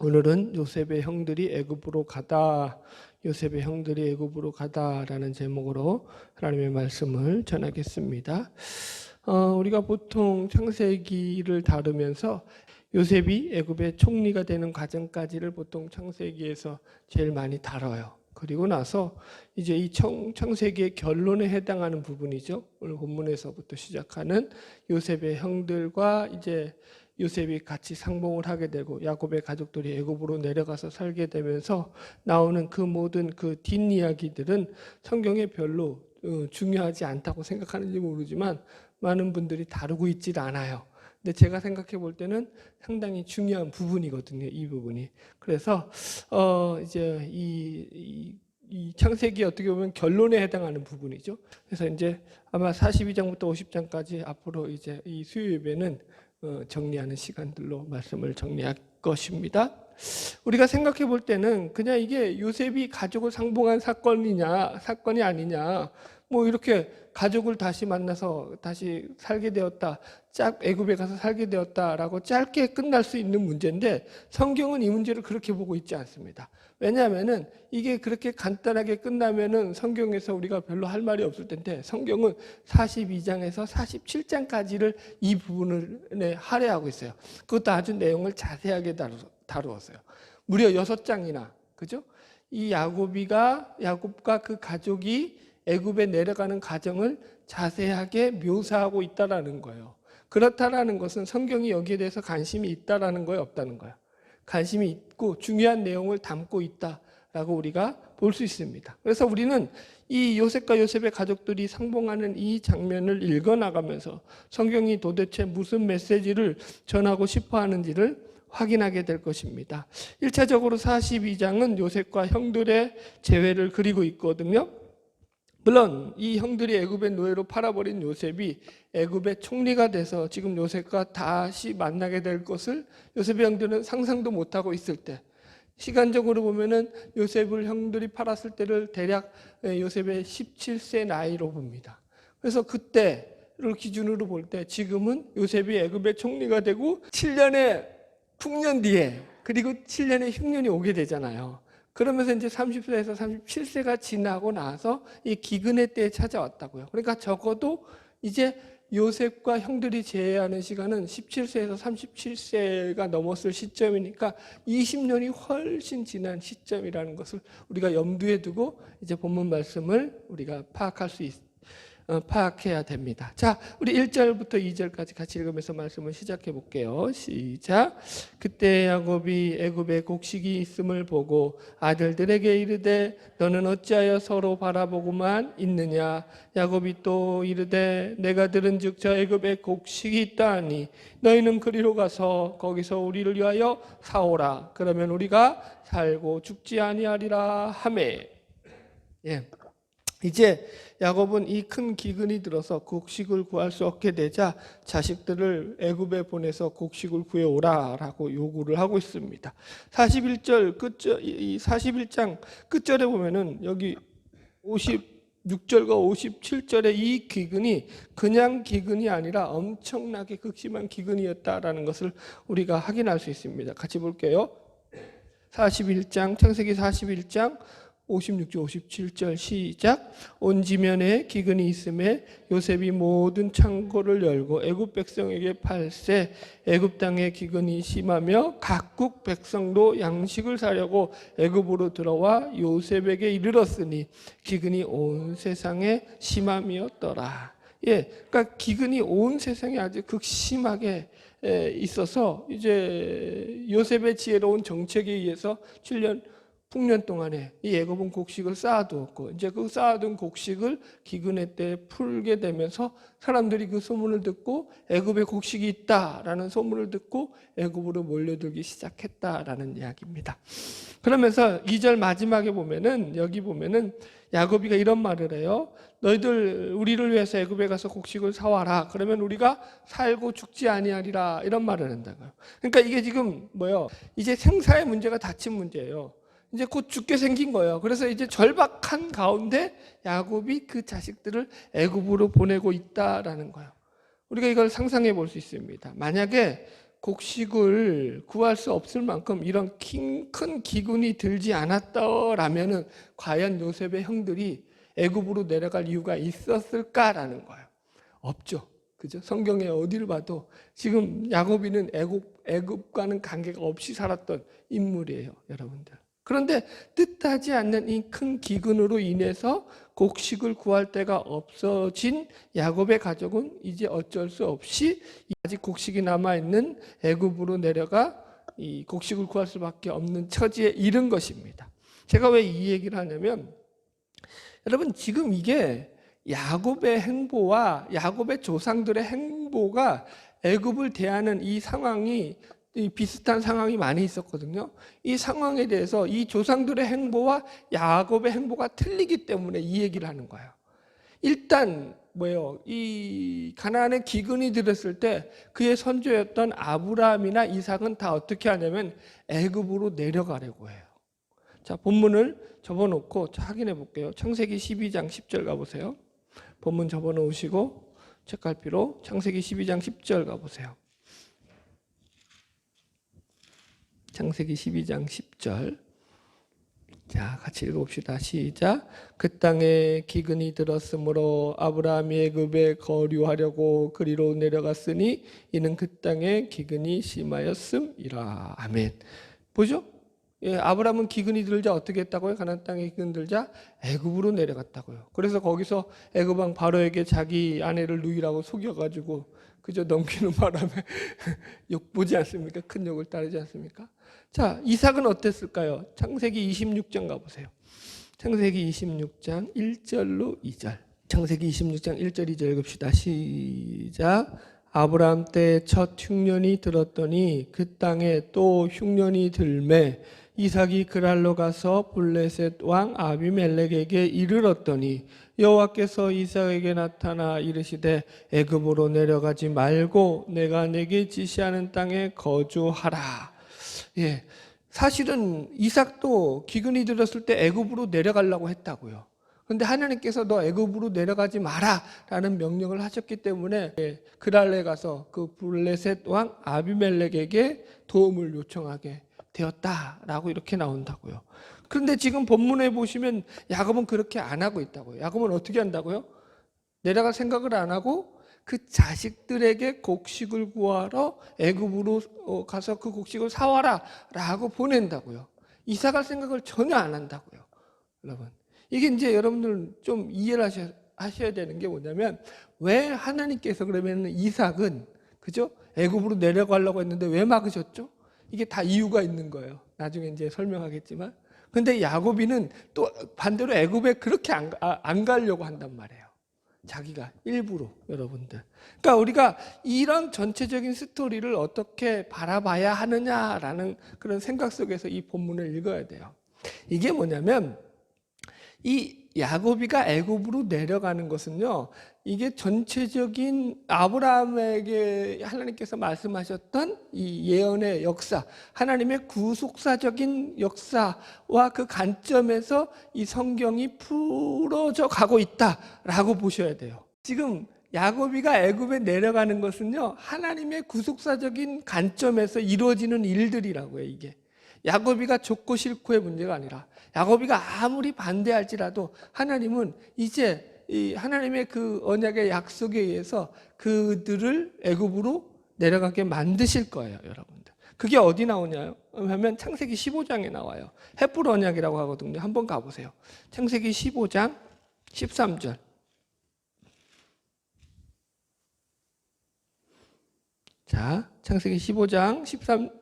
오늘은 요셉의 형들이 애굽으로 가다, 요셉의 형들이 애굽으로 가다라는 제목으로 하나님의 말씀을 전하겠습니다. 우리가 보통 창세기를 다루면서 요셉이 애굽의 총리가 되는 과정까지를 보통 창세기에서 제일 많이 다뤄요. 그리고 나서 이제 이 창세기의 결론에 해당하는 부분이죠. 오늘 본문에서부터 시작하는 요셉의 형들과 이제 요셉이 같이 상봉을 하게 되고 야곱의 가족들이 애굽으로 내려가서 살게 되면서 나오는 그 모든 그 뒷이야기들은 성경에 별로 중요하지 않다고 생각하는지 모르지만 많은 분들이 다루고 있질 않아요. 근데 제가 생각해 볼 때는 상당히 중요한 부분이거든요. 이 부분이. 그래서 이제 이 창세기 어떻게 보면 결론에 해당하는 부분이죠. 그래서 이제 아마 42장부터 50장까지 앞으로 이제 이 수요 예배는 정리하는 시간들로 말씀을 정리할 것입니다. 우리가 생각해 볼 때는 그냥 이게 요셉이 가족을 상봉한 사건이 아니냐, 뭐 이렇게 가족을 다시 만나서 다시 살게 되었다, 애굽에 가서 살게 되었다라고 짧게 끝날 수 있는 문제인데 성경은 이 문제를 그렇게 보고 있지 않습니다. 왜냐하면은 이게 그렇게 간단하게 끝나면은 성경에서 우리가 별로 할 말이 없을 텐데 성경은 42장에서 47장까지를 이 부분을 할애하고 있어요. 그것도 아주 내용을 자세하게 다루었어요. 무려 6장이나, 그죠? 이 야곱과 그 가족이 애굽에 내려가는 과정을 자세하게 묘사하고 있다라는 거예요. 그렇다라는 것은 성경이 여기에 대해서 관심이 있다라는 거예요, 없다는 거예요? 관심이 있고 중요한 내용을 담고 있다라고 우리가 볼 수 있습니다. 그래서 우리는 이 요셉과 요셉의 가족들이 상봉하는 이 장면을 읽어나가면서 성경이 도대체 무슨 메시지를 전하고 싶어 하는지를 확인하게 될 것입니다. 1차적으로 42장은 요셉과 형들의 재회를 그리고 있거든요. 물론 이 형들이 애굽의 노예로 팔아버린 요셉이 애굽의 총리가 돼서 지금 요셉과 다시 만나게 될 것을 요셉의 형들은 상상도 못하고 있을 때, 시간적으로 보면은 요셉을 형들이 팔았을 때를 대략 요셉의 17세 나이로 봅니다. 그래서 그때를 기준으로 볼 때 지금은 요셉이 애굽의 총리가 되고 7년의 풍년 뒤에 그리고 7년의 흉년이 오게 되잖아요. 그러면서 이제 30세에서 37세가 지나고 나서 이 기근의 때에 찾아왔다고요. 그러니까 적어도 이제 요셉과 형들이 재회하는 시간은 17세에서 37세가 넘었을 시점이니까 20년이 훨씬 지난 시점이라는 것을 우리가 염두에 두고 이제 본문 말씀을 우리가 파악해야 됩니다. 자, 우리 1절부터 2절까지 같이 읽으면서 말씀을 시작해 볼게요. 시작. 그때 야곱이 애굽에 곡식이 있음을 보고 아들들에게 이르되 너는 어찌하여 서로 바라보고만 있느냐. 야곱이 또 이르되 내가 들은즉 저 애굽에 곡식이 있다 하니 너희는 그리로 가서 거기서 우리를 위하여 사오라. 그러면 우리가 살고 죽지 아니하리라 하매. 예. 이제 야곱은 이 큰 기근이 들어서 곡식을 구할 수 없게 되자 자식들을 애굽에 보내서 곡식을 구해오라라고 요구를 하고 있습니다. 41장 끝절에 보면은 여기 56절과 57절에 이 기근이 그냥 기근이 아니라 엄청나게 극심한 기근이었다라는 것을 우리가 확인할 수 있습니다. 같이 볼게요. 창세기 41장 56절 57절 시작. 온 지면에 기근이 있음에 요셉이 모든 창고를 열고 애굽 백성에게 팔세. 애굽 땅에 기근이 심하며 각국 백성도 양식을 사려고 애굽으로 들어와 요셉에게 이르렀으니 기근이 온 세상에 심함이었더라. 예, 그러니까 기근이 온 세상에 아주 극심하게 있어서 이제 요셉의 지혜로운 정책에 의해서 7년 풍년 동안에 이 애굽은 곡식을 쌓아두었고 이제 그 쌓아둔 곡식을 기근의 때 풀게 되면서 사람들이 그 소문을 듣고 애굽에 곡식이 있다라는 소문을 듣고 애굽으로 몰려들기 시작했다라는 이야기입니다. 그러면서 2절 마지막에 보면은 여기 보면은 야곱이가 이런 말을 해요. 너희들 우리를 위해서 애굽에 가서 곡식을 사와라. 그러면 우리가 살고 죽지 아니하리라. 이런 말을 한다고요. 그러니까 이게 지금 뭐예요? 이제 생사의 문제가 닥친 문제예요. 이제 곧 죽게 생긴 거예요. 그래서 이제 절박한 가운데 야곱이 그 자식들을 애굽으로 보내고 있다라는 거예요. 우리가 이걸 상상해 볼 수 있습니다. 만약에 곡식을 구할 수 없을 만큼 이런 큰 기근이 들지 않았더라면은 과연 요셉의 형들이 애굽으로 내려갈 이유가 있었을까라는 거예요. 없죠. 그죠? 성경에 어디를 봐도 지금 야곱이는 애굽과는 관계가 없이 살았던 인물이에요, 여러분들. 그런데 뜻하지 않는 이 큰 기근으로 인해서 곡식을 구할 데가 없어진 야곱의 가족은 이제 어쩔 수 없이 아직 곡식이 남아있는 애굽으로 내려가 이 곡식을 구할 수밖에 없는 처지에 이른 것입니다. 제가 왜 이 얘기를 하냐면, 여러분 지금 이게 야곱의 행보와 야곱의 조상들의 행보가 애굽을 대하는 이 상황이 비슷한 상황이 많이 있었거든요. 이 상황에 대해서 이 조상들의 행보와 야곱의 행보가 틀리기 때문에 이 얘기를 하는 거예요. 일단 뭐예요? 이 가나안에 기근이 들었을 때 그의 선조였던 아브라함이나 이삭은 다 어떻게 하냐면 애굽으로 내려가려고 해요. 자, 본문을 접어놓고 확인해 볼게요. 창세기 12장 10절 가보세요. 본문 접어놓으시고 책갈피로 창세기 12장 10절 가보세요. 창세기 12장 10절. 자, 같이 읽어봅시다. 시작. 그 땅에 기근이 들었으므로 아브라함이 애굽에 거류하려고 그리로 내려갔으니 이는 그 땅에 기근이 심하였음이라. 아멘. 보죠? 예, 아브라함은 기근이 들자 어떻게 했다고요? 가나안 땅에 기근 들자 애굽으로 내려갔다고요. 그래서 거기서 애굽 왕 바로에게 자기 아내를 누이라고 속여가지고 그저 넘기는 바람에 욕 보지 않습니까? 큰 욕을 따르지 않습니까? 자, 이삭은 어땠을까요? 창세기 26장 가보세요. 창세기 26장 1절로 2절. 창세기 26장 1절 2절 읽읍시다. 시작. 아브라함 때 첫 흉년이 들었더니 그 땅에 또 흉년이 들매 이삭이 그랄로 가서 블레셋 왕 아비멜렉에게 이르렀더니 여호와께서 이삭에게 나타나 이르시되 애굽으로 내려가지 말고 내가 내게 지시하는 땅에 거주하라. 예, 사실은 이삭도 기근이 들었을 때 애굽으로 내려가려고 했다고요. 그런데 하나님께서 너 애굽으로 내려가지 마라 라는 명령을 하셨기 때문에 그랄레 가서 그 블레셋 왕 아비멜렉에게 도움을 요청하게 되었다라고 이렇게 나온다고요. 그런데 지금 본문에 보시면 야곱은 그렇게 안 하고 있다고요. 야곱은 어떻게 한다고요? 내려갈 생각을 안 하고 그 자식들에게 곡식을 구하러 애굽으로 가서 그 곡식을 사와라 라고 보낸다고요. 이사 갈 생각을 전혀 안 한다고요. 여러분, 이게 이제 여러분들 좀 이해를 하셔야 되는 게 뭐냐면, 왜 하나님께서 그러면 이삭은 그죠? 애굽으로 내려가려고 했는데 왜 막으셨죠? 이게 다 이유가 있는 거예요. 나중에 이제 설명하겠지만. 근데 야곱이는 또 반대로 애굽에 그렇게 안 가려고 한단 말이에요. 자기가 일부러, 여러분들. 그러니까 우리가 이런 전체적인 스토리를 어떻게 바라봐야 하느냐라는 그런 생각 속에서 이 본문을 읽어야 돼요. 이게 뭐냐면, 이 야곱이가 애굽으로 내려가는 것은요, 이게 전체적인 아브라함에게 하나님께서 말씀하셨던 이 예언의 역사, 하나님의 구속사적인 역사와 그 관점에서 이 성경이 풀어져 가고 있다라고 보셔야 돼요. 지금 야곱이가 애굽에 내려가는 것은요, 하나님의 구속사적인 관점에서 이루어지는 일들이라고요. 이게 야곱이가 좋고 싫고의 문제가 아니라, 야곱이가 아무리 반대할지라도 하나님은 이제 이 하나님의 그 언약의 약속에 의해서 그들을 애굽으로 내려가게 만드실 거예요, 여러분들. 그게 어디 나오냐요? 하면 창세기 15장에 나와요. 헷불 언약이라고 하거든요. 한번 가보세요. 창세기 15장 13절. 자, 창세기 15장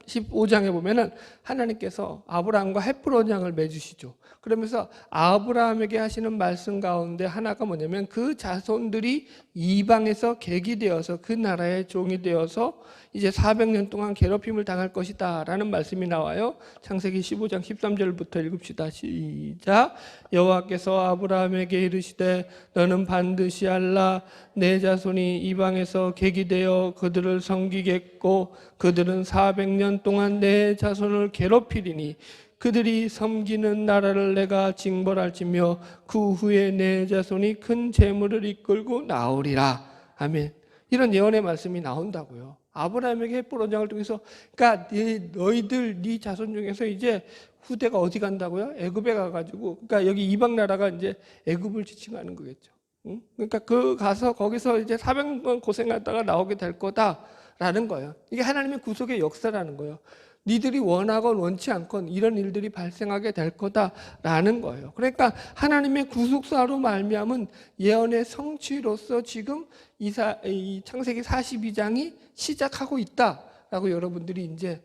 15장에 보면은 하나님께서 아브라함과 헷불 언약을 맺으시죠. 그러면서 아브라함에게 하시는 말씀 가운데 하나가 뭐냐면, 그 자손들이 이방에서 객이 되어서 그 나라의 종이 되어서 이제 400년 동안 괴롭힘을 당할 것이다 라는 말씀이 나와요. 창세기 15장 13절부터 읽읍시다. 시작. 여호와께서 아브라함에게 이르시되 너는 반드시 알라. 내 자손이 이방에서 객이 되어 그들을 섬기겠고 그들은 400년 동안 내 자손을 괴롭히리니 그들이 섬기는 나라를 내가 징벌할지며 그 후에 내 자손이 큰 재물을 이끌고 나오리라. 아멘. 이런 예언의 말씀이 나온다고요. 아브라함에게 햇불 언약을 통해서 그러니까 너희들 네 자손 중에서 이제 후대가 어디 간다고요? 애굽에 가가지고 그러니까 여기 이방 나라가 이제 애굽을 지칭하는 거겠죠. 응? 그러니까 가서 거기서 이제 400년 고생하다가 나오게 될 거다라는 거예요. 이게 하나님의 구속의 역사라는 거예요. 니들이 원하건 원치 않건 이런 일들이 발생하게 될 거다라는 거예요. 그러니까 하나님의 구속사로 말미암은 예언의 성취로서 지금 이 창세기 42장이 시작하고 있다라고 여러분들이 이제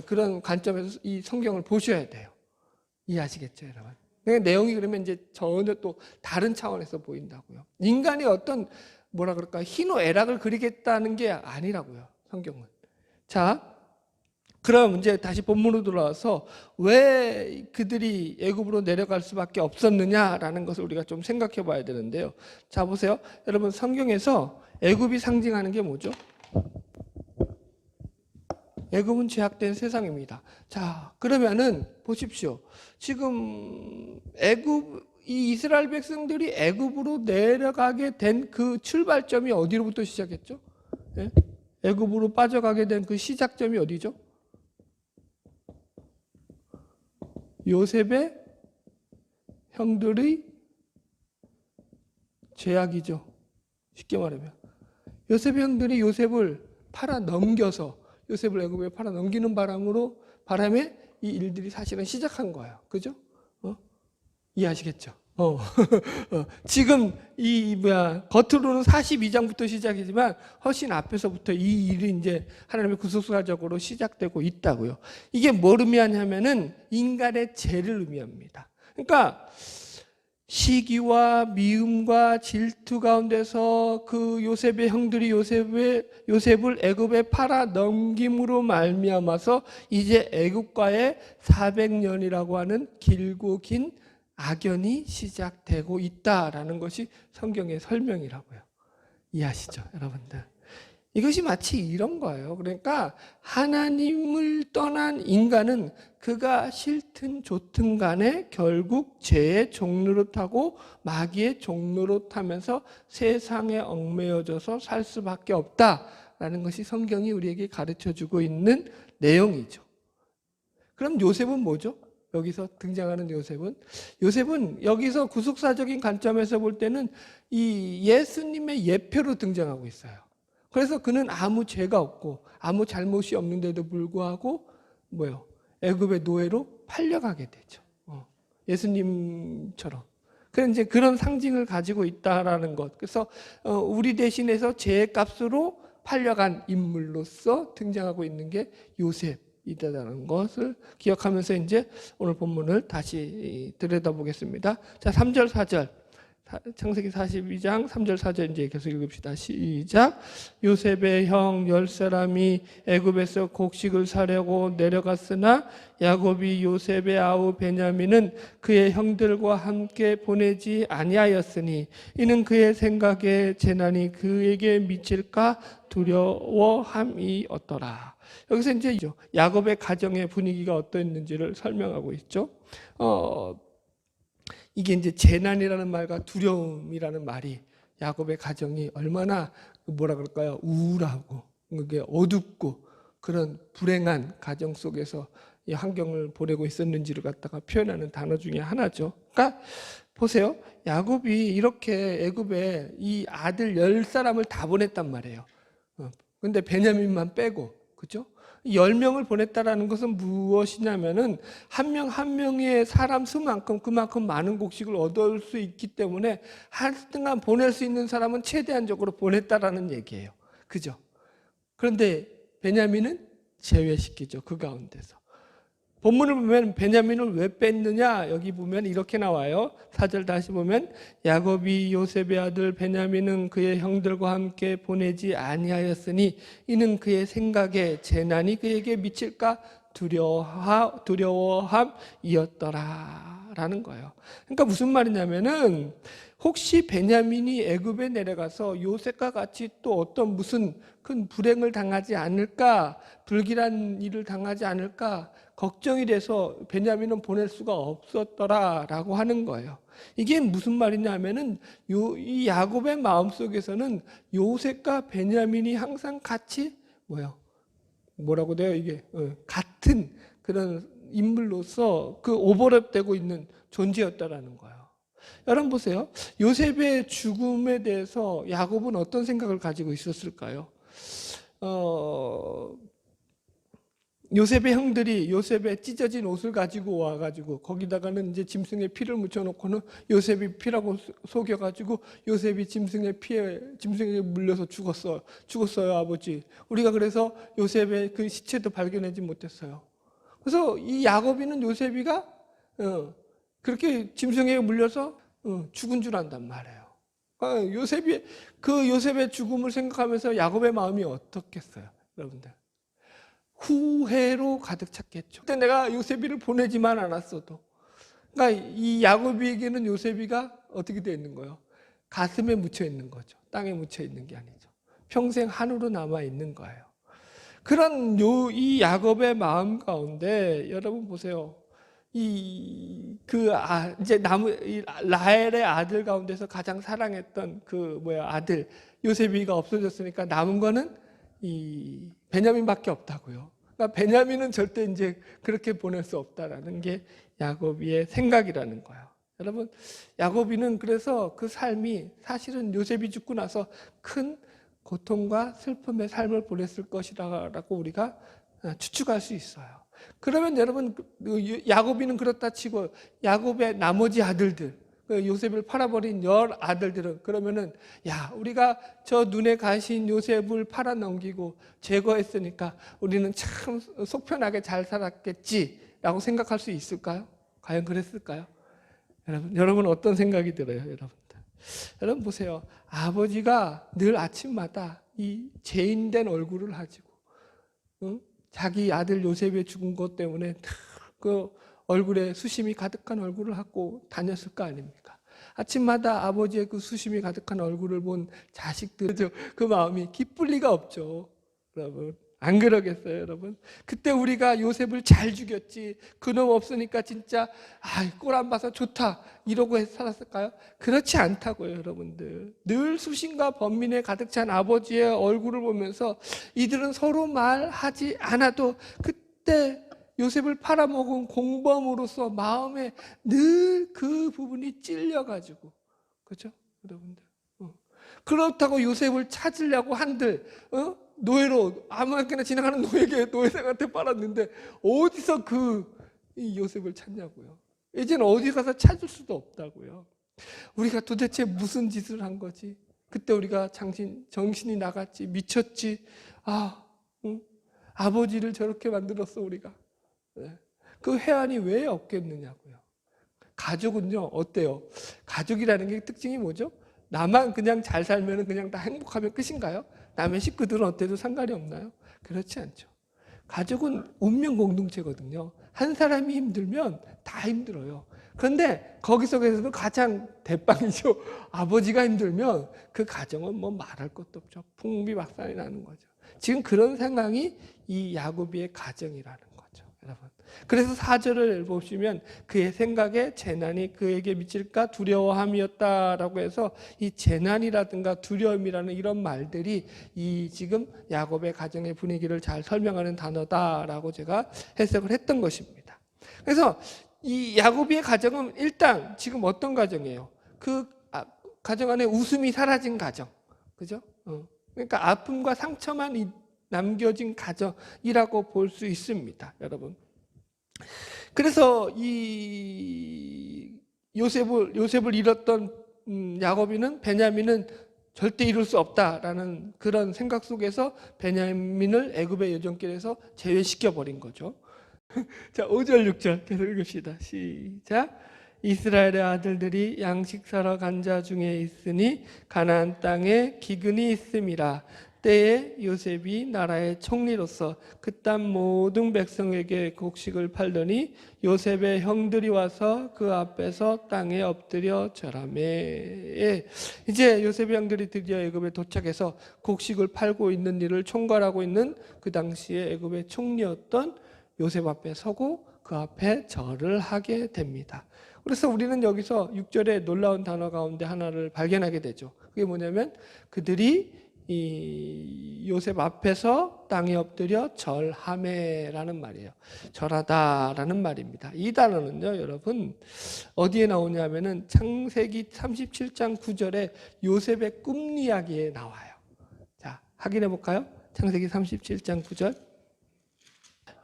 그런 관점에서 이 성경을 보셔야 돼요. 이해하시겠죠, 여러분? 그러니까 내용이 그러면 이제 전혀 또 다른 차원에서 보인다고요. 인간이 어떤 뭐라 그럴까 희노애락을 그리겠다는 게 아니라고요, 성경은. 자, 그럼 이제 다시 본문으로 돌아와서 왜 그들이 애굽으로 내려갈 수밖에 없었느냐라는 것을 우리가 좀 생각해 봐야 되는데요. 자, 보세요. 여러분, 성경에서 애굽이 상징하는 게 뭐죠? 애굽은 죄악된 세상입니다. 자, 그러면은 보십시오. 지금 이 이스라엘 백성들이 애굽으로 내려가게 된 그 출발점이 어디로부터 시작했죠? 네? 애굽으로 빠져가게 된 그 시작점이 어디죠? 요셉의 형들의 죄악이죠. 쉽게 말하면 요셉의 형들이 요셉을 팔아 넘겨서 요셉을 애굽에 팔아 넘기는 바람에 이 일들이 사실은 시작한 거예요. 그죠? 이해하시겠죠? 지금 겉으로는 42장부터 시작이지만 훨씬 앞에서부터 이 일이 이제 하나님의 구속사적으로 시작되고 있다고요. 이게 뭘 의미하냐면은 인간의 죄를 의미합니다. 그러니까 시기와 미움과 질투 가운데서 그 요셉의 형들이 요셉을 애굽에 팔아 넘김으로 말미암아서 이제 애굽과의 400년이라고 하는 길고 긴 악연이 시작되고 있다라는 것이 성경의 설명이라고요. 이해하시죠, 여러분들? 이것이 마치 이런 거예요. 그러니까 하나님을 떠난 인간은 그가 싫든 좋든 간에 결국 죄의 종노릇하고 마귀의 종노릇하면서 세상에 얽매여져서 살 수밖에 없다라는 것이 성경이 우리에게 가르쳐주고 있는 내용이죠. 그럼 요셉은 뭐죠? 여기서 등장하는 요셉은 여기서 구속사적인 관점에서 볼 때는 이 예수님의 예표로 등장하고 있어요. 그래서 그는 아무 죄가 없고 아무 잘못이 없는데도 불구하고 애굽의 노예로 팔려가게 되죠. 예수님처럼. 그런 이제 그런 상징을 가지고 있다라는 것. 그래서 우리 대신해서 죄의 값으로 팔려간 인물로서 등장하고 있는 게 요셉이다라는 것을 기억하면서 이제 오늘 본문을 다시 들여다보겠습니다. 자, 3절 4절. 창세기 42장 3절 4절 이제 계속 읽읍시다. 시작. 요셉의 형 10사람이 애굽에서 곡식을 사려고 내려갔으나 야곱이 요셉의 아우 베냐민은 그의 형들과 함께 보내지 아니하였으니 이는 그의 생각에 재난이 그에게 미칠까 두려워함이었더라. 여기서 이제 야곱의 가정의 분위기가 어떠했는지를 설명하고 있죠. 이게 이제 재난이라는 말과 두려움이라는 말이 야곱의 가정이 얼마나 우울하고 어둡고 그런 불행한 가정 속에서 이 환경을 보내고 있었는지를 갖다가 표현하는 단어 중에 하나죠. 그러니까 보세요. 야곱이 이렇게 애굽에 이 아들 10사람을 다 보냈단 말이에요. 근데 베냐민만 빼고, 그죠? 10명을 보냈다라는 것은 무엇이냐면은 한 명 한 명의 사람 수만큼 그만큼 많은 곡식을 얻을 수 있기 때문에 하여튼간 보낼 수 있는 사람은 최대한적으로 보냈다라는 얘기예요. 그죠? 그런데 베냐민은 제외시키죠. 그 가운데서. 본문을 보면 베냐민을 왜 뺐느냐? 여기 보면 이렇게 나와요. 4절 다시 보면 야곱이 요셉의 아들 베냐민은 그의 형들과 함께 보내지 아니하였으니 이는 그의 생각에 재난이 그에게 미칠까 두려워함이었더라라는 거예요. 그러니까 무슨 말이냐면은 혹시 베냐민이 애굽에 내려가서 요셉과 같이 또 어떤 무슨 큰 불행을 당하지 않을까, 불길한 일을 당하지 않을까 걱정이 돼서 베냐민은 보낼 수가 없었더라라고 하는 거예요. 이게 무슨 말이냐면은 이 야곱의 마음속에서는 요셉과 베냐민이 항상 같이 뭐라고 돼요 이게? 같은 그런 인물로서 그 오버랩되고 있는 존재였다라는 거예요. 여러분 보세요. 요셉의 죽음에 대해서 야곱은 어떤 생각을 가지고 있었을까요? 요셉의 형들이 요셉의 찢어진 옷을 가지고 와가지고 거기다가는 이제 짐승의 피를 묻혀놓고는 요셉이 피라고 속여가지고 요셉이 짐승에 물려서 죽었어요 아버지. 우리가 그래서 요셉의 그 시체도 발견하지 못했어요. 그래서 이 야곱이는 요셉이가 그렇게 짐승에 물려서 죽은 줄 안단 말이에요. 요셉의 죽음을 생각하면서 야곱의 마음이 어떻겠어요, 여러분들? 후회로 가득 찼겠죠. 그때 내가 요셉이를 보내지만 않았어도. 그러니까 이 야곱에게는 요셉이가 어떻게 되어 있는 거예요? 가슴에 묻혀 있는 거죠. 땅에 묻혀 있는 게 아니죠. 평생 한우로 남아 있는 거예요. 그런 이 야곱의 마음 가운데 여러분 보세요. 이제 라헬의 아들 가운데서 가장 사랑했던 아들 요셉이가 없어졌으니까 남은 거는 이 베냐민밖에 없다고요. 그러니까 베냐민은 절대 이제 그렇게 보낼 수 없다라는 게 야곱이의 생각이라는 거예요. 여러분, 야곱이는 그래서 그 삶이 사실은 요셉이 죽고 나서 큰 고통과 슬픔의 삶을 보냈을 것이라고 우리가 추측할 수 있어요. 그러면 여러분, 야곱이는 그렇다 치고 야곱의 나머지 아들들, 요셉을 팔아버린 10아들들은 그러면은 우리가 저 눈에 가신 요셉을 팔아넘기고 제거했으니까 우리는 참 속편하게 잘 살았겠지라고 생각할 수 있을까요? 과연 그랬을까요? 여러분 어떤 생각이 들어요, 여러분들? 여러분 보세요. 아버지가 늘 아침마다 이 죄인된 얼굴을 가지고 자기 아들 요셉의 죽은 것 때문에 그 얼굴에 수심이 가득한 얼굴을 갖고 다녔을 거 아닙니까? 아침마다 아버지의 그 수심이 가득한 얼굴을 본 자식들 그 마음이 기쁠 리가 없죠. 여러분 안 그러겠어요, 여러분? 그때 우리가 요셉을 잘 죽였지 그놈 없으니까 진짜 꼴 안 봐서 좋다 이러고 살았을까요? 그렇지 않다고요, 여러분들. 늘 수심과 번민에 가득 찬 아버지의 얼굴을 보면서 이들은 서로 말하지 않아도 그때 요셉을 팔아먹은 공범으로서 마음에 늘 그 부분이 찔려가지고, 그렇죠, 여러분들? 그렇다고 요셉을 찾으려고 한들, 노예로 아무렇게나 지나가는 노예생한테 팔았는데 어디서 이 요셉을 찾냐고요? 이제는 어디 가서 찾을 수도 없다고요. 우리가 도대체 무슨 짓을 한 거지? 그때 우리가 정신이 나갔지, 미쳤지. 아버지를 저렇게 만들었어 우리가. 그 회한이 왜 없겠느냐고요. 가족은요 어때요? 가족이라는 게 특징이 뭐죠? 나만 그냥 잘 살면 그냥 다 행복하면 끝인가요? 남의 식구들은 어때도 상관이 없나요? 그렇지 않죠. 가족은 운명 공동체거든요. 한 사람이 힘들면 다 힘들어요. 그런데 거기서도 가장 대빵이죠. 아버지가 힘들면 그 가정은 뭐 말할 것도 없죠. 풍비박산이 나는 거죠. 지금 그런 상황이 이 야곱의 가정이라는 거죠, 여러분. 그래서 4절을 보시면 그의 생각에 재난이 그에게 미칠까 두려워함이었다라고 해서 이 재난이라든가 두려움이라는 이런 말들이 이 지금 야곱의 가정의 분위기를 잘 설명하는 단어다라고 제가 해석을 했던 것입니다. 그래서 이 야곱의 가정은 일단 지금 어떤 가정이에요? 그 가정 안에 웃음이 사라진 가정, 그죠? 그러니까 아픔과 상처만 남겨진 가정이라고 볼 수 있습니다, 여러분. 그래서 이 요셉을 잃었던 야곱이는 베냐민은 절대 이룰 수 없다라는 그런 생각 속에서 베냐민을 애굽의 여정길에서 제외시켜 버린 거죠. 자, 5절 6절 계속 읽읍시다. 시작. 이스라엘의 아들들이 양식 사러 간 자 중에 있으니 가나안 땅에 기근이 있음이라. 때에 요셉이 나라의 총리로서 그 땅 모든 백성에게 곡식을 팔더니 요셉의 형들이 와서 그 앞에서 땅에 엎드려 절하매. 이제 요셉의 형들이 드디어 애굽에 도착해서 곡식을 팔고 있는 일을 총괄하고 있는 그 당시에 애굽의 총리였던 요셉 앞에 서고 그 앞에 절을 하게 됩니다. 그래서 우리는 여기서 6절에 놀라운 단어 가운데 하나를 발견하게 되죠. 그게 뭐냐면 그들이 이 요셉 앞에서 땅에 엎드려 절하매라는 말이에요. 절하다라는 말입니다. 이 단어는요, 여러분 어디에 나오냐면은 창세기 37장 9절에 요셉의 꿈 이야기에 나와요. 자, 확인해 볼까요? 창세기 37장 9절.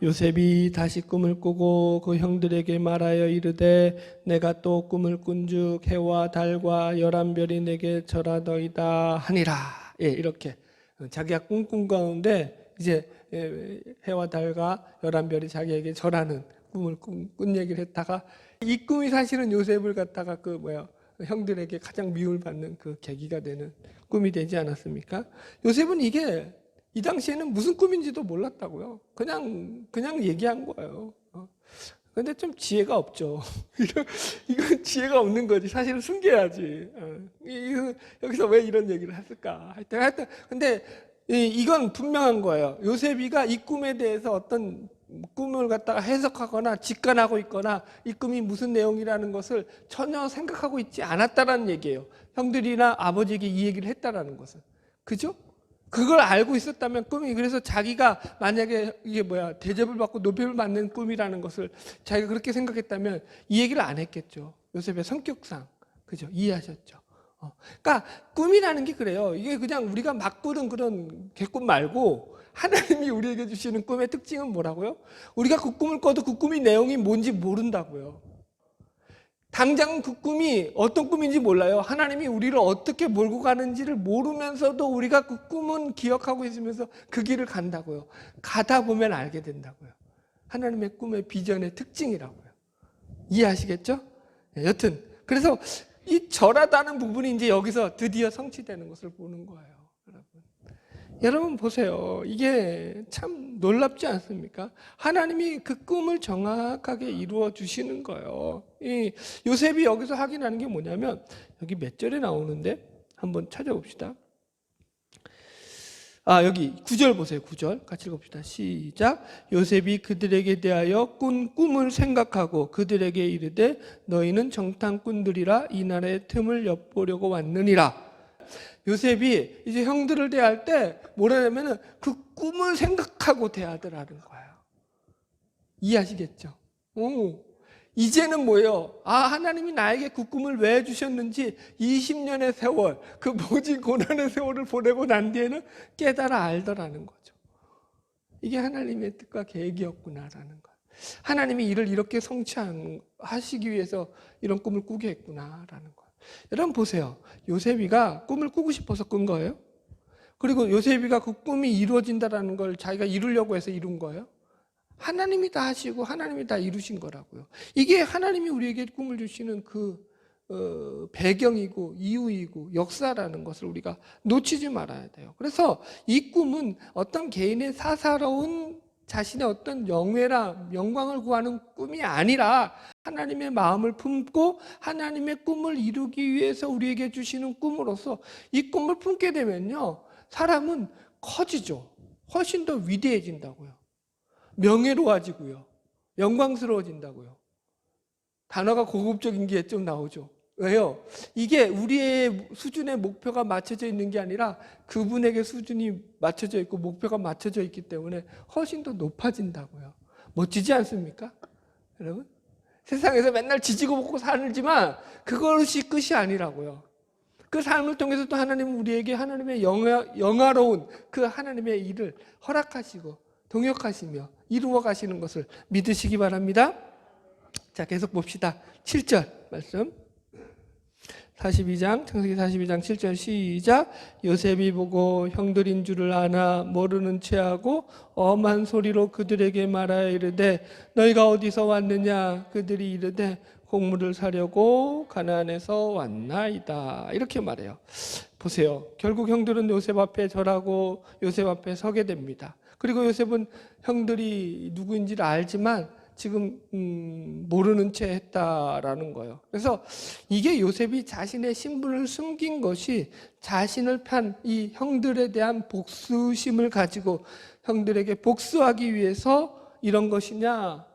요셉이 다시 꿈을 꾸고 그 형들에게 말하여 이르되 내가 또 꿈을 꾼즉 해와 달과 11별이 내게 절하더이다 하니라. 예, 이렇게 자기가 꿈꾼 가운데 이제 해와 달과 11별이 자기에게 절하는 꿈을 꾼 얘기를 했다가 이 꿈이 사실은 요셉을 갖다가 형들에게 가장 미움을 받는 그 계기가 되는 꿈이 되지 않았습니까? 요셉은 이게 이 당시에는 무슨 꿈인지도 몰랐다고요. 그냥 얘기한 거예요. 근데 좀 지혜가 없죠. 이건 지혜가 없는 거지. 사실은 숨겨야지. 여기서 왜 이런 얘기를 했을까? 하여튼 근데 이건 분명한 거예요. 요셉이가 이 꿈에 대해서 어떤 꿈을 갖다가 해석하거나 직관하고 있거나 이 꿈이 무슨 내용이라는 것을 전혀 생각하고 있지 않았다라는 얘기예요. 형들이나 아버지에게 이 얘기를 했다라는 것은. 그죠? 그걸 알고 있었다면 꿈이, 그래서 자기가 만약에 이게 대접을 받고 노벨을 받는 꿈이라는 것을 자기가 그렇게 생각했다면 이 얘기를 안 했겠죠. 요셉의 성격상. 그죠? 이해하셨죠? 그러니까 꿈이라는 게 그래요. 이게 그냥 우리가 막 꾸는 그런 개꿈 말고 하나님이 우리에게 주시는 꿈의 특징은 뭐라고요? 우리가 그 꿈을 꿔도 그 꿈의 내용이 뭔지 모른다고요. 당장 그 꿈이 어떤 꿈인지 몰라요. 하나님이 우리를 어떻게 몰고 가는지를 모르면서도 우리가 그 꿈은 기억하고 있으면서 그 길을 간다고요. 가다 보면 알게 된다고요. 하나님의 꿈의 비전의 특징이라고요. 이해하시겠죠? 여튼 그래서 이 절하다는 부분이 이제 여기서 드디어 성취되는 것을 보는 거예요. 여러분 보세요. 이게 참 놀랍지 않습니까? 하나님이 그 꿈을 정확하게 이루어 주시는 거예요. 이 요셉이 여기서 확인하는 게 뭐냐면 여기 몇 절에 나오는데 한번 찾아봅시다. 여기 9절 보세요. 9절 같이 읽어봅시다. 시작. 요셉이 그들에게 대하여 꾼 꿈을 생각하고 그들에게 이르되 너희는 정탐꾼들이라 이 날의 틈을 엿보려고 왔느니라. 요셉이 이제 형들을 대할 때 뭐라냐면은 그 꿈을 생각하고 대하더라는 거예요. 이해하시겠죠? 이제는 뭐예요? 하나님이 나에게 그 꿈을 왜 주셨는지 20년의 세월, 그 모진 고난의 세월을 보내고 난 뒤에는 깨달아 알더라는 거죠. 이게 하나님의 뜻과 계획이었구나라는 거예요. 하나님이 이를 이렇게 성취하시기 위해서 이런 꿈을 꾸게 했구나라는 거예요. 여러분 보세요. 요셉이가 꿈을 꾸고 싶어서 꾼 거예요? 그리고 요셉이가 그 꿈이 이루어진다는 걸 자기가 이루려고 해서 이룬 거예요? 하나님이 다 하시고 하나님이 다 이루신 거라고요. 이게 하나님이 우리에게 꿈을 주시는 그 배경이고 이유이고 역사라는 것을 우리가 놓치지 말아야 돼요. 그래서 이 꿈은 어떤 개인의 사사로운 자신의 어떤 영예나 영광을 구하는 꿈이 아니라 하나님의 마음을 품고 하나님의 꿈을 이루기 위해서 우리에게 주시는 꿈으로서 이 꿈을 품게 되면요, 사람은 커지죠. 훨씬 더 위대해진다고요. 명예로워지고요. 영광스러워진다고요. 단어가 고급적인 게 좀 나오죠. 왜요? 이게 우리의 수준의 목표가 맞춰져 있는 게 아니라 그분에게 수준이 맞춰져 있고 목표가 맞춰져 있기 때문에 훨씬 더 높아진다고요. 멋지지 않습니까? 여러분? 세상에서 맨날 지지고 볶고 살지만 그것이 끝이 아니라고요. 그 삶을 통해서 또 하나님은 우리에게 하나님의 영화로운 그 하나님의 일을 허락하시고 동역하시며 이루어 가시는 것을 믿으시기 바랍니다. 자, 계속 봅시다. 7절 말씀. 42장, 창세기 42장 7절 시작. 요셉이 보고 형들인 줄을 아나 모르는 체하고 엄한 소리로 그들에게 말하여 이르되 너희가 어디서 왔느냐? 그들이 이르되 곡물을 사려고 가나안에서 왔나이다. 이렇게 말해요. 보세요. 결국 형들은 요셉 앞에 절하고 요셉 앞에 서게 됩니다. 그리고 요셉은 형들이 누구인지를 알지만 지금 모르는 채 했다라는 거예요. 그래서 이게 요셉이 자신의 신분을 숨긴 것이 자신을 판 이 형들에 대한 복수심을 가지고 형들에게 복수하기 위해서 이런 것이냐?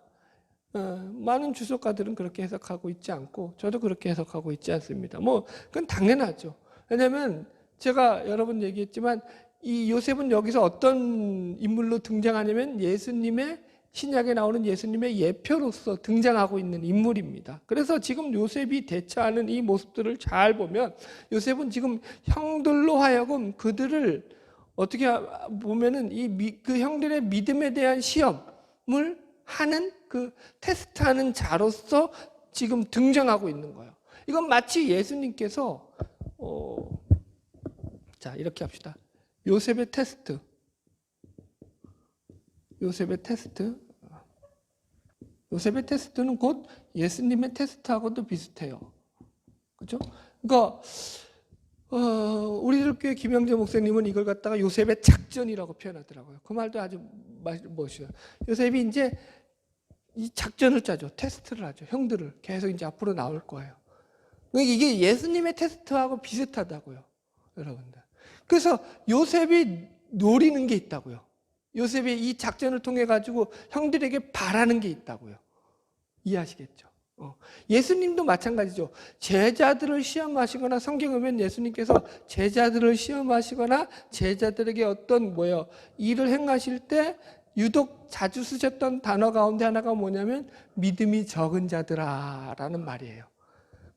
많은 주석가들은 그렇게 해석하고 있지 않고 저도 그렇게 해석하고 있지 않습니다. 그건 당연하죠. 왜냐하면 제가 여러 번 얘기했지만 이 요셉은 여기서 어떤 인물로 등장하냐면 예수님의 신약에 나오는 예수님의 예표로서 등장하고 있는 인물입니다. 그래서 지금 요셉이 대처하는 이 모습들을 잘 보면 요셉은 지금 형들로 하여금 그들을 어떻게 보면은 그 형들의 믿음에 대한 시험을 하는 그 테스트하는 자로서 지금 등장하고 있는 거예요. 이건 마치 예수님께서 자 이렇게 합시다. 요셉의 테스트. 요셉의 테스트는 곧 예수님의 테스트하고도 비슷해요. 그렇죠? 그러니까 우리들 교회 김영재 목사님은 이걸 갖다가 요셉의 작전이라고 표현하더라고요. 그 말도 아주 멋있어요. 요셉이 이제 이 작전을 짜죠. 테스트를 하죠. 형들을 계속 이제 앞으로 나올 거예요. 이게 예수님의 테스트하고 비슷하다고요, 여러분들. 그래서 요셉이 노리는 게 있다고요. 요셉이 이 작전을 통해 가지고 형들에게 바라는 게 있다고요. 이해하시겠죠? 예수님도 마찬가지죠. 제자들을 시험하시거나 성경에 보면 예수님께서 제자들을 시험하시거나 제자들에게 어떤 일을 행하실 때 유독 자주 쓰셨던 단어 가운데 하나가 뭐냐면 믿음이 적은 자들아 라는 말이에요.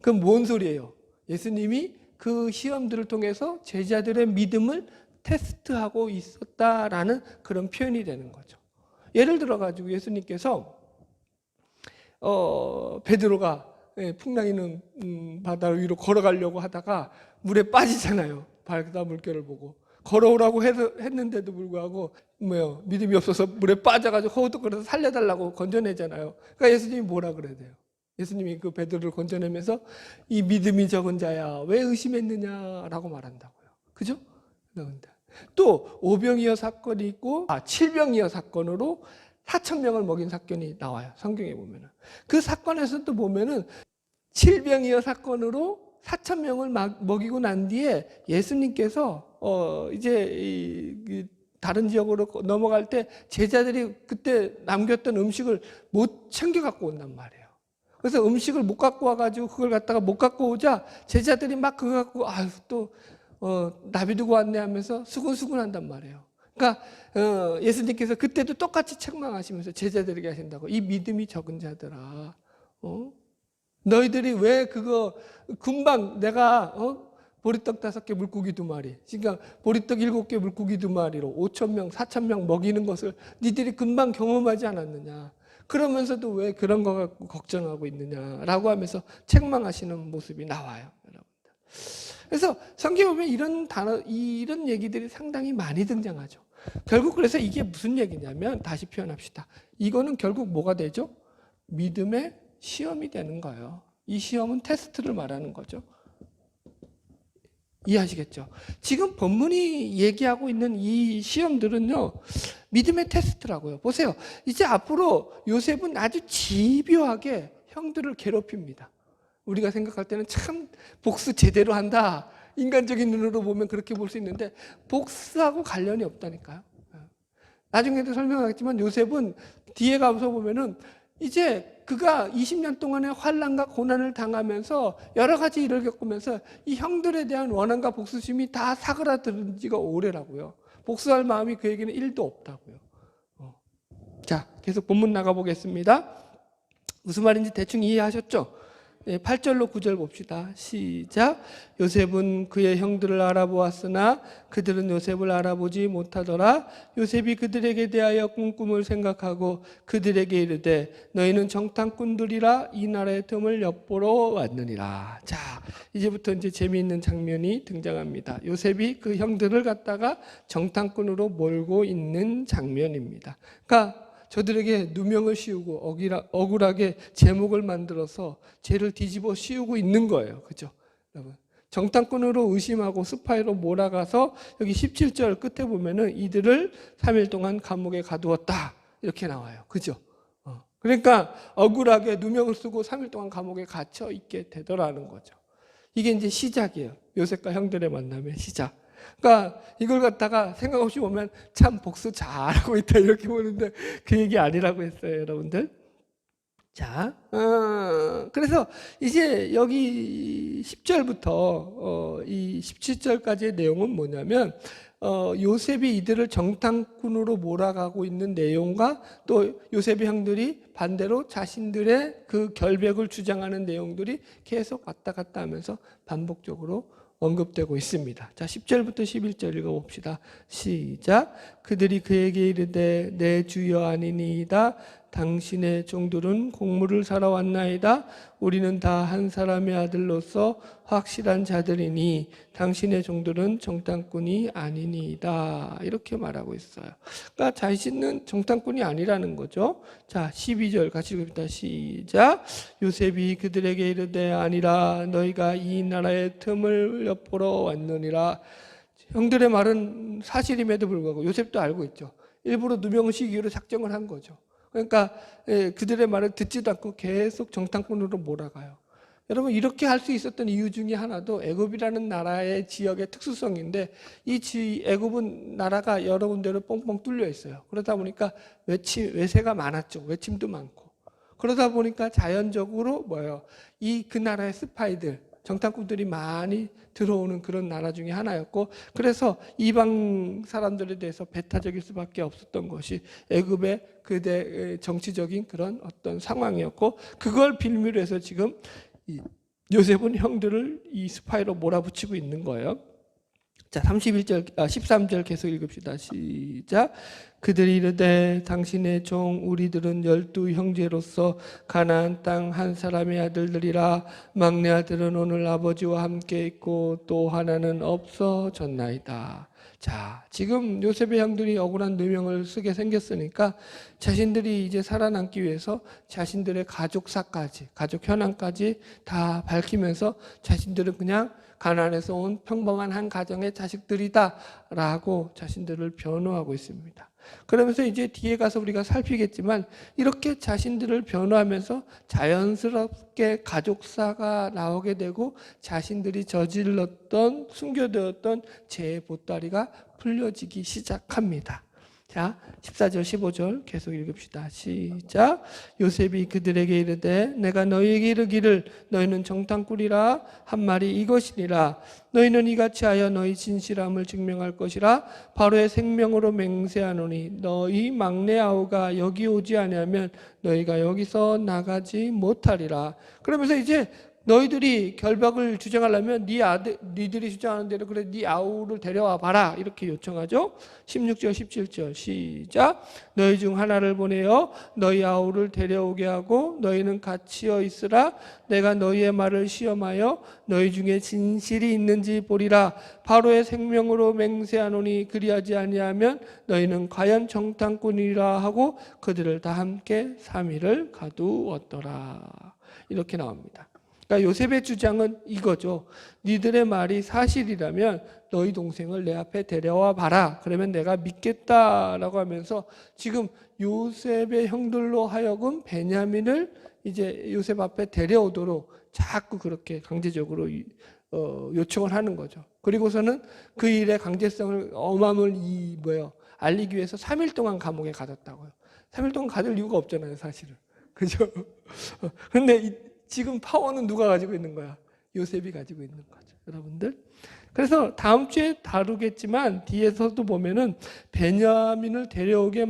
그럼 뭔 소리예요? 예수님이 그 시험들을 통해서 제자들의 믿음을 테스트하고 있었다라는 그런 표현이 되는 거죠. 예를 들어 가지고 예수님께서 베드로가 풍랑 있는 바다 위로 걸어가려고 하다가 물에 빠지잖아요. 바다 물결을 보고 걸어오라고 했는데도 불구하고 믿음이 없어서 물에 빠져가지고 허우적거려서 살려달라고 건져내잖아요. 그러니까 예수님이 뭐라 그래야 돼요? 예수님이 그 베드로를 건져내면서 이 믿음이 적은 자야 왜 의심했느냐라고 말한다고요. 그죠? 또 오병이어 사건이 있고 7병이어 사건으로 4,000명을 먹인 사건이 나와요. 성경에 보면은. 그 사건에서도 보면은 7병이어 사건으로 4,000명을 먹이고 난 뒤에 예수님께서 이제 다른 지역으로 넘어갈 때 제자들이 그때 남겼던 음식을 못 챙겨 갖고 온단 말이에요. 그래서 음식을 못 갖고 와가지고 그걸 갖다가 못 갖고 오자 제자들이 막 그거 갖고 또 나비 두고 왔네 하면서 수근수근 한단 말이에요. 그러니까 예수님께서 그때도 똑같이 책망하시면서 제자들에게 하신다고. 이 믿음이 적은 자들아, 너희들이 왜 그거 금방 내가 보리떡 5개 물고기 2마리, 그러니까 보리떡 7개 물고기 2마리로 5,000명 4,000명 먹이는 것을 니들이 금방 경험하지 않았느냐. 그러면서도 왜 그런 거 갖고 걱정하고 있느냐라고 하면서 책망하시는 모습이 나와요, 여러분들. 그래서 성경에 보면 이런 얘기들이 상당히 많이 등장하죠. 결국 그래서 이게 무슨 얘기냐면 다시 표현합시다. 이거는 결국 뭐가 되죠? 믿음의 시험이 되는 거예요. 이 시험은 테스트를 말하는 거죠. 이해하시겠죠? 지금 본문이 얘기하고 있는 이 시험들은요, 믿음의 테스트라고요. 보세요. 이제 앞으로 요셉은 아주 집요하게 형들을 괴롭힙니다. 우리가 생각할 때는 참 복수 제대로 한다. 인간적인 눈으로 보면 그렇게 볼 수 있는데 복수하고 관련이 없다니까요. 나중에도 설명하겠지만 요셉은 뒤에 가서 보면은 이제 그가 20년 동안의 환난과 고난을 당하면서 여러 가지 일을 겪으면서 이 형들에 대한 원한과 복수심이 다 사그라든 지가 오래라고요. 복수할 마음이 그에게는 1도 없다고요. 자, 계속 본문 나가보겠습니다. 무슨 말인지 대충 이해하셨죠? 8절로 9절 봅시다. 시작. 요셉은 그의 형들을 알아보았으나 그들은 요셉을 알아보지 못하더라. 요셉이 그들에게 대하여 꿈을 생각하고 그들에게 이르되 너희는 정탐꾼들이라 이 나라의 틈을 엿보러 왔느니라. 자, 이제부터 이제 재미있는 장면이 등장합니다. 요셉이 그 형들을 갖다가 정탐꾼으로 몰고 있는 장면입니다. 그러니까 저들에게 누명을 씌우고 억울하게 제목을 만들어서 죄를 뒤집어 씌우고 있는 거예요. 그죠? 여러분. 정탐꾼으로 의심하고 스파이로 몰아가서 여기 17절 끝에 보면은 이들을 3일 동안 감옥에 가두었다. 이렇게 나와요. 그죠? 그러니까 억울하게 누명을 쓰고 3일 동안 감옥에 갇혀 있게 되더라는 거죠. 이게 이제 시작이에요. 요셉과 형들의 만남의 시작. 그러니까 이걸 갖다가 생각 없이 보면 참 복수 잘하고 있다 이렇게 보는데 그 얘기 아니라고 했어요, 여러분들. 자, 그래서 이제 여기 10절부터 이 17절까지의 내용은 뭐냐면 요셉이 이들을 정탐꾼으로 몰아가고 있는 내용과 또 요셉의 형들이 반대로 자신들의 그 결백을 주장하는 내용들이 계속 왔다 갔다 하면서 반복적으로 언급되고 있습니다. 자, 10절부터 11절 읽어봅시다. 시작. 그들이 그에게 이르되 내 주여 아니니이다. 당신의 종들은 곡물을 사러 왔나이다. 우리는 다 한 사람의 아들로서 확실한 자들이니 당신의 종들은 정탐꾼이 아니니이다. 이렇게 말하고 있어요. 그러니까 자신은 정탐꾼이 아니라는 거죠. 자, 12절 같이 읽읍시다. 시작. 요셉이 그들에게 이르되 아니라 너희가 이 나라의 틈을 엿보러 왔느니라. 형들의 말은 사실임에도 불구하고 요셉도 알고 있죠. 일부러 누명을 시기로 작정을 한 거죠. 그러니까 그들의 말을 듣지도 않고 계속 정탐꾼으로 몰아가요. 여러분, 이렇게 할 수 있었던 이유 중에 하나도 애굽이라는 나라의 지역의 특수성인데, 이 애굽은 나라가 여러 군데로 뻥뻥 뚫려 있어요. 그러다 보니까 외세가 많았죠. 외침도 많고. 그러다 보니까 자연적으로 그 나라의 스파이들, 정탐꾼들이 많이 들어오는 그런 나라 중에 하나였고, 그래서 이방 사람들에 대해서 배타적일 수밖에 없었던 것이 애굽의 그대 정치적인 그런 어떤 상황이었고, 그걸 빌미로 해서 지금 요셉은 형들을 이 스파이로 몰아붙이고 있는 거예요. 자, 13절 계속 읽읍시다. 시작. 그들이 이르되 당신의 종 우리들은 12 형제로서 가나안 땅 한 사람의 아들들이라. 막내 아들은 오늘 아버지와 함께 있고 또 하나는 없어졌나이다. 자, 지금 요셉의 형들이 억울한 누명을 쓰게 생겼으니까 자신들이 이제 살아남기 위해서 자신들의 가족사까지, 가족 현황까지 다 밝히면서 자신들은 그냥 가나안에서 온 평범한 한 가정의 자식들이다 라고 자신들을 변호하고 있습니다. 그러면서 이제 뒤에 가서 우리가 살피겠지만 이렇게 자신들을 변호하면서 자연스럽게 가족사가 나오게 되고 자신들이 저질렀던 숨겨두었던 죄의 보따리가 풀려지기 시작합니다. 자, 14절 15절 계속 읽읍시다. 시작. 요셉이 그들에게 이르되 내가 너희에게 이르기를 너희는 정탐꾼이라 한 말이 이것이니라. 너희는 이같이 하여 너희 진실함을 증명할 것이라. 바로의 생명으로 맹세하노니 너희 막내 아우가 여기 오지 아니하면 너희가 여기서 나가지 못하리라. 그러면서 이제 너희들이 결박을 주장하려면 니들이 주장하는 대로 그래 네 아우를 데려와 봐라 이렇게 요청하죠. 16절 17절 시작. 너희 중 하나를 보내어 너희 아우를 데려오게 하고 너희는 갇히어 있으라. 내가 너희의 말을 시험하여 너희 중에 진실이 있는지 보리라. 바로의 생명으로 맹세하노니 그리하지 아니하면 너희는 과연 정탐꾼이라 하고 그들을 다 함께 3일을 가두었더라. 이렇게 나옵니다. 그러니까 요셉의 주장은 이거죠. 니들의 말이 사실이라면 너희 동생을 내 앞에 데려와 봐라. 그러면 내가 믿겠다라고 하면서 지금 요셉의 형들로 하여금 베냐민을 이제 요셉 앞에 데려오도록 자꾸 그렇게 강제적으로 요청을 하는 거죠. 그리고서는 그 일의 강제성을 엄함을 알리기 위해서 3일 동안 감옥에 가뒀다고요. 3일 동안 가둘 이유가 없잖아요, 사실은. 그죠? 근데 지금 파워는 누가 가지고 있는 거야? 요셉이 가지고 있는 거죠, 여러분들. 그래서 다음 주에 다루겠지만 뒤에서도 보면은 베냐민을 데려오게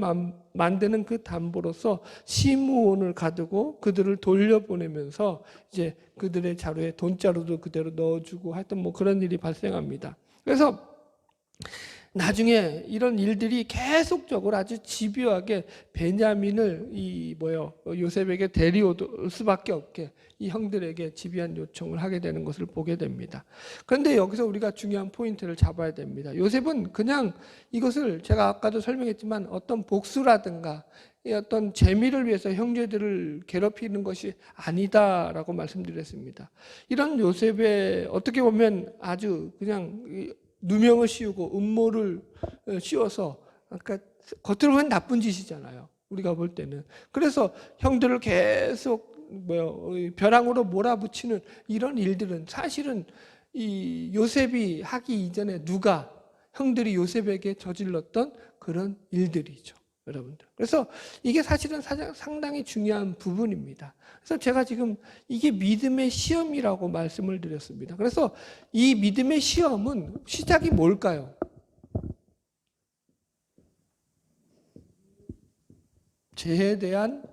만드는 그 담보로서 시므온을 가두고 그들을 돌려보내면서 이제 그들의 자루에 돈자루도 그대로 넣어주고 하여튼 그런 일이 발생합니다. 그래서 나중에 이런 일들이 계속적으로 아주 집요하게 베냐민을 요셉에게 데려올 수밖에 없게 이 형들에게 집요한 요청을 하게 되는 것을 보게 됩니다. 그런데 여기서 우리가 중요한 포인트를 잡아야 됩니다. 요셉은 그냥 이것을 제가 아까도 설명했지만 어떤 복수라든가 어떤 재미를 위해서 형제들을 괴롭히는 것이 아니다라고 말씀드렸습니다. 이런 요셉의 어떻게 보면 아주 그냥 누명을 씌우고 음모를 씌워서 그러니까 겉으로 보면 나쁜 짓이잖아요. 우리가 볼 때는. 그래서 형들을 계속 벼랑으로 몰아붙이는 이런 일들은 사실은 이 요셉이 하기 이전에 형들이 요셉에게 저질렀던 그런 일들이죠. 여러분들. 그래서 이게 사실은 상당히 중요한 부분입니다. 그래서 제가 지금 이게 믿음의 시험이라고 말씀을 드렸습니다. 그래서 이 믿음의 시험은 시작이 뭘까요? 죄에 대한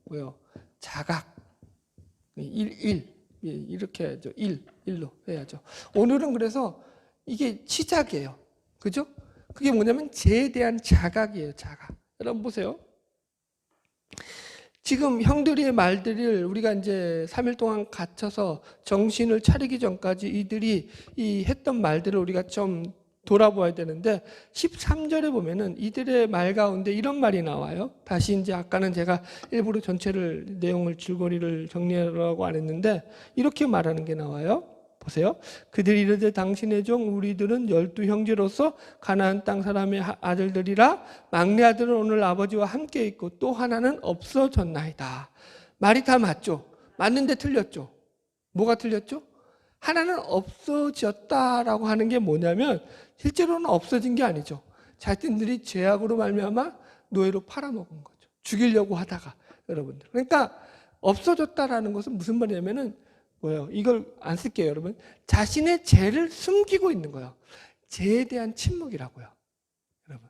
뭐요? 자각. 이렇게 해야죠. 1로 해야죠. 오늘은 그래서 이게 시작이에요. 그죠? 그게 뭐냐면 죄에 대한 자각이에요. 자각. 여러분 보세요. 지금 형들의 말들을 우리가 이제 3일 동안 갇혀서 정신을 차리기 전까지 이들이 이 했던 말들을 우리가 좀 돌아보아야 되는데 13절에 보면은 이들의 말 가운데 이런 말이 나와요. 다시 이제 아까는 제가 일부러 전체를 내용을 줄거리를 정리하라고 안 했는데 이렇게 말하는 게 나와요. 보세요. 그들이 이르되 당신의 종 우리들은 12 형제로서 가나안 땅 사람의 아들들이라 막내 아들은 오늘 아버지와 함께 있고 또 하나는 없어졌나이다. 말이 다 맞죠? 맞는데 틀렸죠? 뭐가 틀렸죠? 하나는 없어졌다라고 하는 게 뭐냐면 실제로는 없어진 게 아니죠. 자신들이 죄악으로 말미암아 노예로 팔아먹은 거죠. 죽이려고 하다가 여러분들. 그러니까 없어졌다라는 것은 무슨 말이냐면은 뭐예요? 이걸 안 쓸게요, 여러분. 자신의 죄를 숨기고 있는 거예요. 죄에 대한 침묵이라고요, 여러분.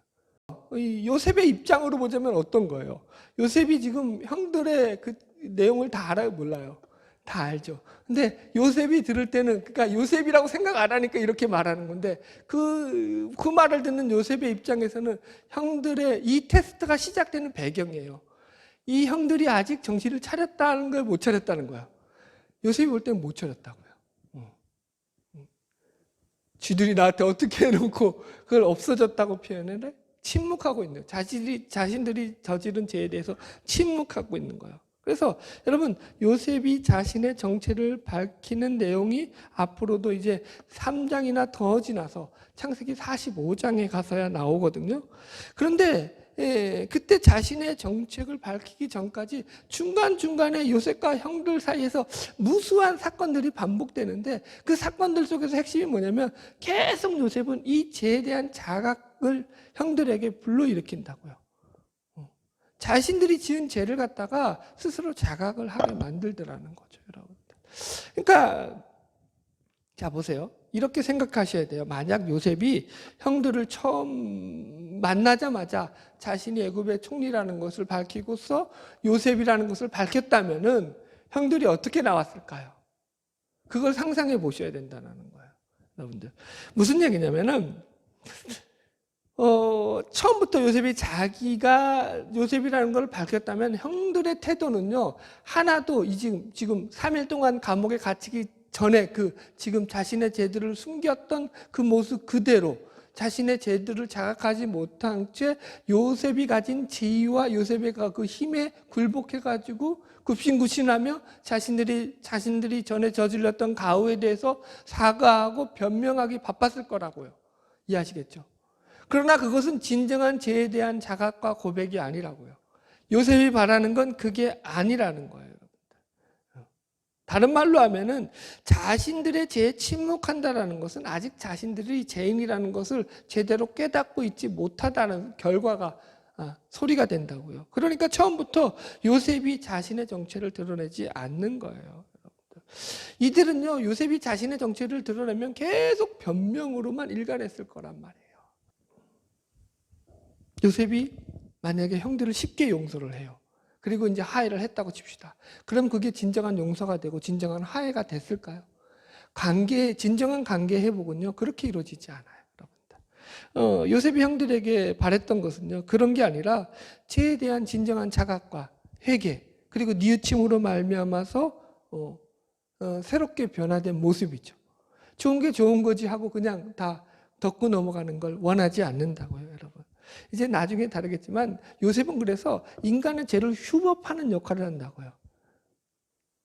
이 요셉의 입장으로 보자면 어떤 거예요? 요셉이 지금 형들의 그 내용을 다 알아요, 몰라요? 다 알죠. 근데 요셉이 들을 때는, 그러니까 요셉이라고 생각 안 하니까 이렇게 말하는 건데, 그 말을 듣는 요셉의 입장에서는 형들의 이 테스트가 시작되는 배경이에요. 이 형들이 아직 정신을 차렸다는 걸 못 차렸다는 거야. 요셉이 볼 때는 못 차렸다고요. 쥐들이 나한테 어떻게 해놓고 그걸 없어졌다고 표현을 해? 침묵하고 있는 거예요. 자신들이 저지른 죄에 대해서 침묵하고 있는 거예요. 그래서 여러분 요셉이 자신의 정체를 밝히는 내용이 앞으로도 이제 3장이나 더 지나서 창세기 45장에 가서야 나오거든요. 그런데 그때 자신의 정체를 밝히기 전까지 중간중간에 요셉과 형들 사이에서 무수한 사건들이 반복되는데 그 사건들 속에서 핵심이 뭐냐면 계속 요셉은 이 죄에 대한 자각을 형들에게 불러일으킨다고요. 자신들이 지은 죄를 갖다가 스스로 자각을 하게 만들더라는 거죠, 여러분들. 그러니까 자 보세요. 이렇게 생각하셔야 돼요. 만약 요셉이 형들을 처음 만나자마자 자신이 애굽의 총리라는 것을 밝히고서 요셉이라는 것을 밝혔다면은 형들이 어떻게 나왔을까요? 그걸 상상해 보셔야 된다는 거예요, 여러분들. 무슨 얘기냐면은 처음부터 요셉이 자기가 요셉이라는 걸 밝혔다면 형들의 태도는요 하나도 지금 3일 동안 감옥에 갇히기 전에 지금 자신의 죄들을 숨겼던 그 모습 그대로 자신의 죄들을 자각하지 못한 채 요셉이 가진 지위와 요셉의 그 힘에 굴복해가지고 굽신굽신하며 자신들이 전에 저질렀던 가후에 대해서 사과하고 변명하기 바빴을 거라고요. 이해하시겠죠? 그러나 그것은 진정한 죄에 대한 자각과 고백이 아니라고요. 요셉이 바라는 건 그게 아니라는 거예요. 다른 말로 하면은 자신들의 죄에 침묵한다라는 것은 아직 자신들이 죄인이라는 것을 제대로 깨닫고 있지 못하다는 결과가 소리가 된다고요. 그러니까 처음부터 요셉이 자신의 정체를 드러내지 않는 거예요. 이들은요 요셉이 자신의 정체를 드러내면 계속 변명으로만 일관했을 거란 말이에요. 요셉이 만약에 형들을 쉽게 용서를 해요. 그리고 이제 하해를 했다고 칩시다. 그럼 그게 진정한 용서가 되고 진정한 하해가 됐을까요? 진정한 관계 회복은요, 그렇게 이루어지지 않아요, 여러분들. 요셉이 형들에게 바랬던 것은요, 그런 게 아니라 죄에 대한 진정한 자각과 회개, 그리고 뉘우침으로 말미암아서 새롭게 변화된 모습이죠. 좋은 게 좋은 거지 하고 그냥 다 덮고 넘어가는 걸 원하지 않는다고요, 여러분. 이제 나중에 다르겠지만 요셉은 그래서 인간의 죄를 휴법하는 역할을 한다고요.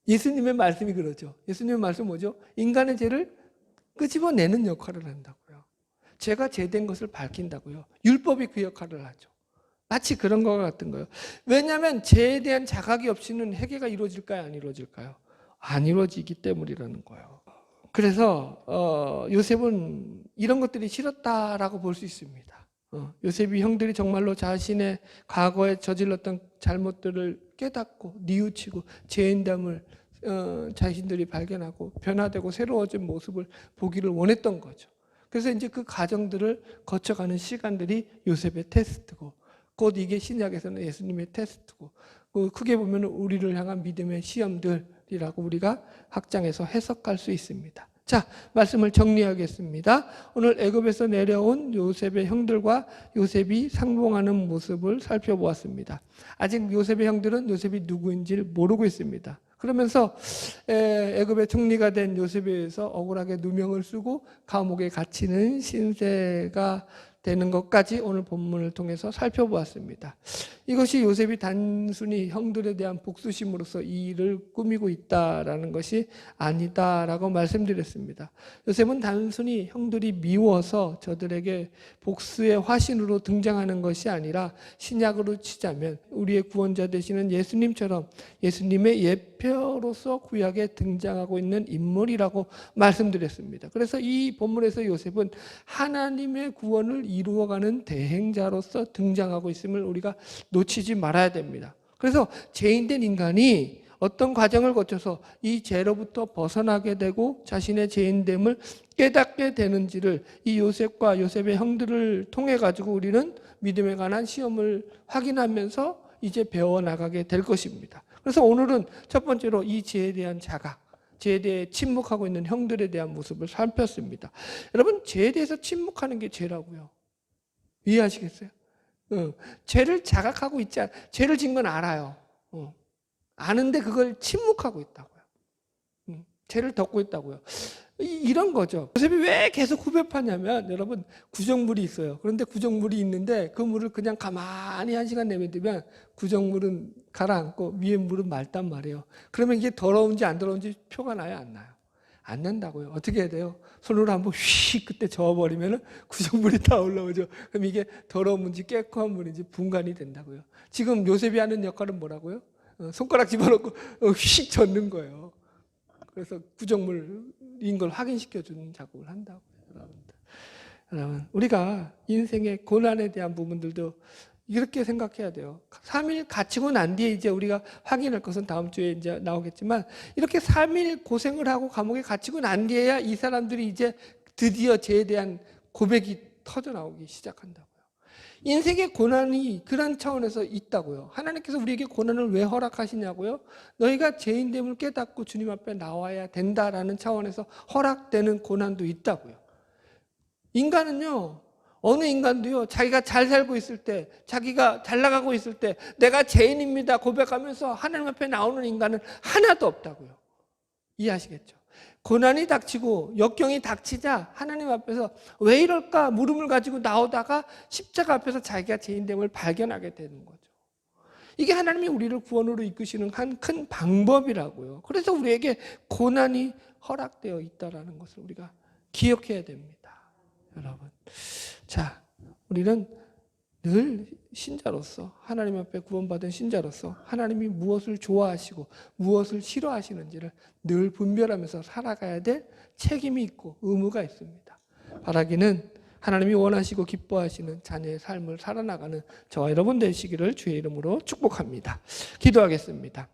예수님의 말씀이 그러죠. 예수님의 말씀 뭐죠? 인간의 죄를 끄집어내는 역할을 한다고요. 죄가 죄된 것을 밝힌다고요. 율법이 그 역할을 하죠. 마치 그런 것 같은 거예요. 왜냐하면 죄에 대한 자각이 없이는 회개가 이루어질까요? 안 이루어질까요? 안 이루어지기 때문이라는 거예요. 그래서 요셉은 이런 것들이 싫었다라고 볼 수 있습니다. 요셉이 형들이 정말로 자신의 과거에 저질렀던 잘못들을 깨닫고 뉘우치고 죄인됨을 자신들이 발견하고 변화되고 새로워진 모습을 보기를 원했던 거죠. 그래서 이제 그 과정들을 거쳐가는 시간들이 요셉의 테스트고, 곧 이게 신약에서는 예수님의 테스트고, 크게 보면 우리를 향한 믿음의 시험들이라고 우리가 확장해서 해석할 수 있습니다. 자, 말씀을 정리하겠습니다. 오늘 애굽에서 내려온 요셉의 형들과 요셉이 상봉하는 모습을 살펴보았습니다. 아직 요셉의 형들은 요셉이 누구인지를 모르고 있습니다. 그러면서 애굽의 총리가 된 요셉에 의해서 억울하게 누명을 쓰고 감옥에 갇히는 신세가 되는 것까지 오늘 본문을 통해서 살펴보았습니다. 이것이 요셉이 단순히 형들에 대한 복수심으로서 이 일을 꾸미고 있다라는 것이 아니다라고 말씀드렸습니다. 요셉은 단순히 형들이 미워서 저들에게 복수의 화신으로 등장하는 것이 아니라 신약으로 치자면 우리의 구원자 되시는 예수님처럼 예수님의 예표로서 구약에 등장하고 있는 인물이라고 말씀드렸습니다. 그래서 이 본문에서 요셉은 하나님의 구원을 이루어가는 대행자로서 등장하고 있음을 우리가 놓치지 말아야 됩니다. 그래서 죄인된 인간이 어떤 과정을 거쳐서 이 죄로부터 벗어나게 되고 자신의 죄인됨을 깨닫게 되는지를 이 요셉과 요셉의 형들을 통해 가지고 우리는 믿음에 관한 시험을 확인하면서 이제 배워나가게 될 것입니다. 그래서 오늘은 첫 번째로 이 죄에 대한 자각, 죄에 대해 침묵하고 있는 형들에 대한 모습을 살폈습니다. 여러분, 죄에 대해서 침묵하는 게 죄라고요. 이해하시겠어요? 죄를 자각하고 있지 않아요. 죄를 지은 건 알아요. 아는데 그걸 침묵하고 있다고요. 죄를 덮고 있다고요. 이런 거죠. 요셉이 왜 계속 후벼파냐면, 여러분, 구정물이 있어요. 그런데 구정물이 있는데 그 물을 그냥 가만히 1시간 내면 구정물은 가라앉고 위에 물은 맑단 말이에요. 그러면 이게 더러운지 안 더러운지 표가 나요, 안 나요? 안 난다고요. 어떻게 해야 돼요? 손으로 한번 휙 그때 저어버리면 구정물이 다 올라오죠. 그럼 이게 더러운 물인지 깨끗한 물인지 분간이 된다고요. 지금 요셉이 하는 역할은 뭐라고요? 손가락 집어넣고 휙 젓는 거예요. 그래서 구정물인 걸 확인시켜주는 작업을 한다고요. 여러분, 우리가 인생의 고난에 대한 부분들도 이렇게 생각해야 돼요. 3일 갇히고 난 뒤에 이제 우리가 확인할 것은 다음 주에 이제 나오겠지만, 이렇게 3일 고생을 하고 감옥에 갇히고 난 뒤에야 이 사람들이 이제 드디어 죄에 대한 고백이 터져 나오기 시작한다고요. 인생의 고난이 그런 차원에서 있다고요. 하나님께서 우리에게 고난을 왜 허락하시냐고요? 너희가 죄인됨을 깨닫고 주님 앞에 나와야 된다라는 차원에서 허락되는 고난도 있다고요. 인간은요, 어느 인간도요, 자기가 잘 살고 있을 때, 자기가 잘 나가고 있을 때 내가 죄인입니다 고백하면서 하나님 앞에 나오는 인간은 하나도 없다고요. 이해하시겠죠? 고난이 닥치고 역경이 닥치자 하나님 앞에서 왜 이럴까 물음을 가지고 나오다가 십자가 앞에서 자기가 죄인됨을 발견하게 되는 거죠. 이게 하나님이 우리를 구원으로 이끄시는 한 큰 방법이라고요. 그래서 우리에게 고난이 허락되어 있다는 것을 우리가 기억해야 됩니다. 여러분, 자, 우리는 늘 신자로서, 하나님 앞에 구원받은 신자로서 하나님이 무엇을 좋아하시고 무엇을 싫어하시는지를 늘 분별하면서 살아가야 될 책임이 있고 의무가 있습니다. 바라기는 하나님이 원하시고 기뻐하시는 자녀의 삶을 살아나가는 저와 여러분 되시기를 주의 이름으로 축복합니다. 기도하겠습니다.